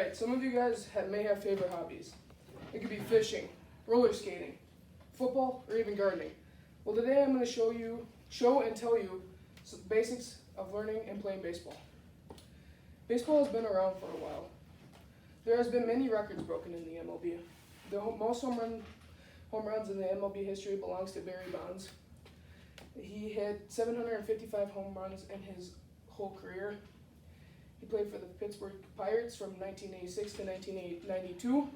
Alright, some of you guys may have favorite hobbies. It could be fishing, roller skating, football, or even gardening. Well, today I'm going to show and tell you some basics of learning and playing baseball. Baseball has been around for a while. There has been many records broken in the MLB. The most home runs in the MLB history belongs to Barry Bonds. He hit 755 home runs in his whole career. He played for the Pittsburgh Pirates from 1986 to 1992,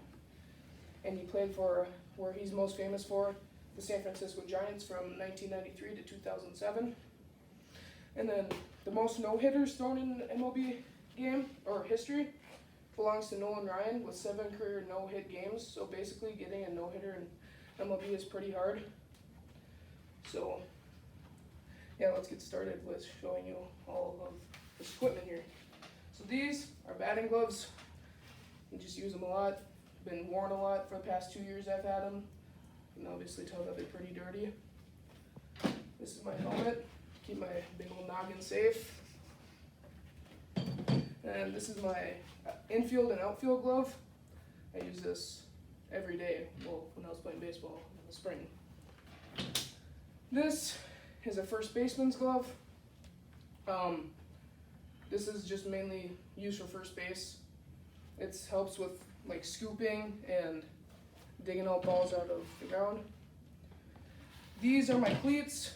and he played for, where he's most famous for, the San Francisco Giants from 1993 to 2007. And then the most no-hitters thrown in an MLB game, or history, belongs to Nolan Ryan with 7 career no-hit games. So basically getting a no-hitter in MLB is pretty hard. So yeah, let's get started with showing you all of this equipment here. So these are batting gloves. You just use them a lot. Been worn a lot for the past 2 years I've had them. You can obviously tell that they're pretty dirty. This is my helmet. Keep my big old noggin safe. And this is my infield and outfield glove. I use this every day, well, when I was playing baseball in the spring. This is a first baseman's glove. This is just mainly used for first base. It helps with like scooping and digging out balls out of the ground. These are my cleats.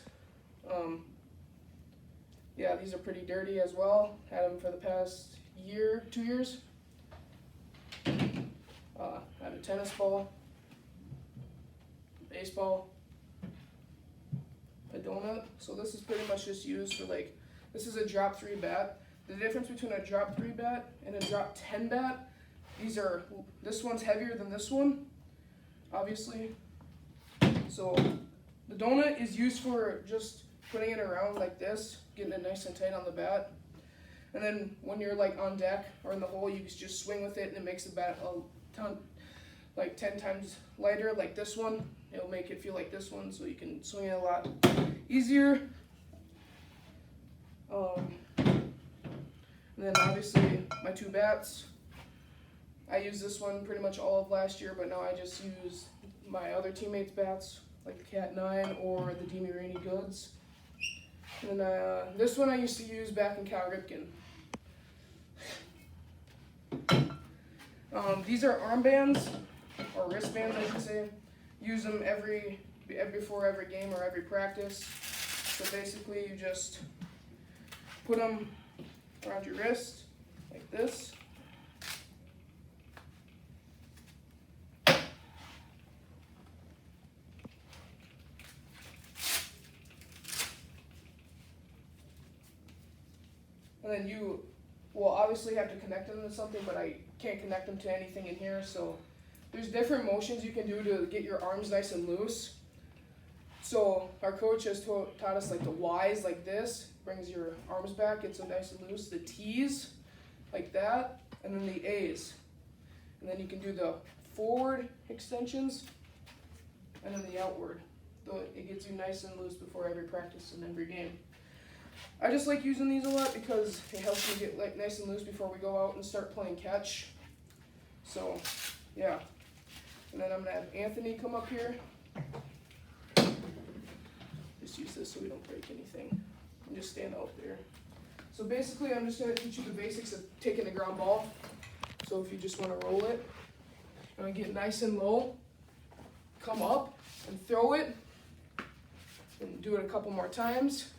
Yeah, these are pretty dirty as well. Had them for the past year, 2 years. I have a tennis ball, baseball, a donut. So this is pretty much just used for like, this is a drop 3 bat. The difference between a drop 3 bat and a drop 10 bat, this one's heavier than this one, obviously. So the donut is used for just putting it around like this, getting it nice and tight on the bat. And then when you're like on deck or in the hole, you just swing with it and it makes the bat a ton, like 10 times lighter like this one. It'll make it feel like this one, so you can swing it a lot easier. And then obviously my 2 bats. I used this one pretty much all of last year, but now I just use my other teammates' bats, like the Cat 9 or the DeMarini Goods. And this one I used to use back in Cal Ripken. These are armbands, or wristbands I should say. Use them before every game or every practice. So basically you just put them around your wrist, like this. And then you will obviously have to connect them to something, but I can't connect them to anything in here. So there's different motions you can do to get your arms nice and loose. So our coach has taught us like the Y's like this, brings your arms back, gets them nice and loose. The T's like that, and then the A's. And then you can do the forward extensions and then the outward. So it gets you nice and loose before every practice and every game. I just like using these a lot because it helps me get like nice and loose before we go out and start playing catch. So yeah. And then I'm gonna have Anthony come up here. Just use this so we don't break anything. And just stand out there. So basically I'm just gonna teach you the basics of taking a ground ball. So if you just wanna roll it, you're gonna get nice and low, come up and throw it, and do it a couple more times.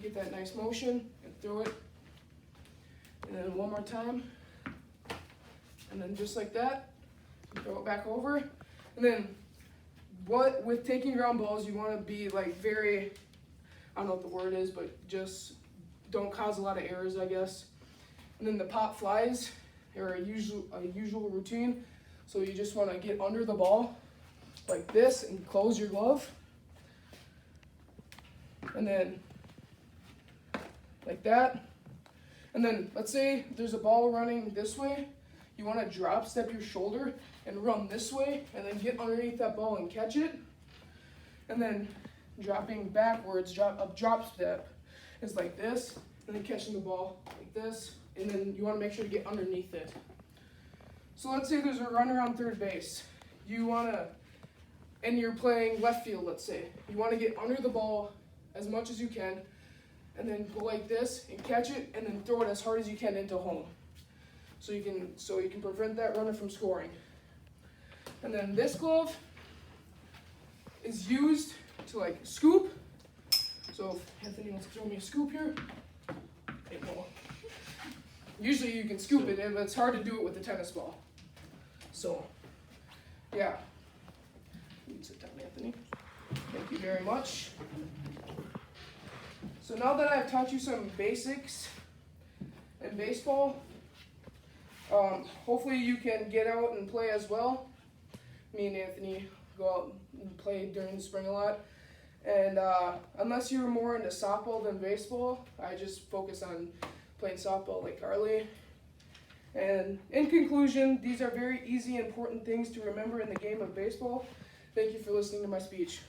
Get that nice motion and throw it. And then one more time. And then just like that, throw it back over. And then with taking ground balls, you want to be like very, I don't know what the word is, but just don't cause a lot of errors, I guess. And then the pop flies are a usual routine. So you just want to get under the ball like this and close your glove. And then like that. And then let's say there's a ball running this way. You want to drop step your shoulder and run this way and then get underneath that ball and catch it. And then dropping backwards, drop step is like this, and then catching the ball like this and then you want to make sure to get underneath it. So let's say there's a runner on third base. And you're playing left field, let's say. You want to get under the ball as much as you can, and then go like this and catch it, and then throw it as hard as you can into home. So you can prevent that runner from scoring. And then this glove is used to like scoop. So if Anthony wants to throw me a scoop here, it will. Usually you can scoop it, but it's hard to do it with a tennis ball. So, yeah. You can sit down, Anthony. Thank you very much. So now that I've taught you some basics in baseball, hopefully you can get out and play as well. Me and Anthony go out and play during the spring a lot. And unless you're more into softball than baseball, I just focus on playing softball like Carly. And in conclusion, these are very easy, important things to remember in the game of baseball. Thank you for listening to my speech.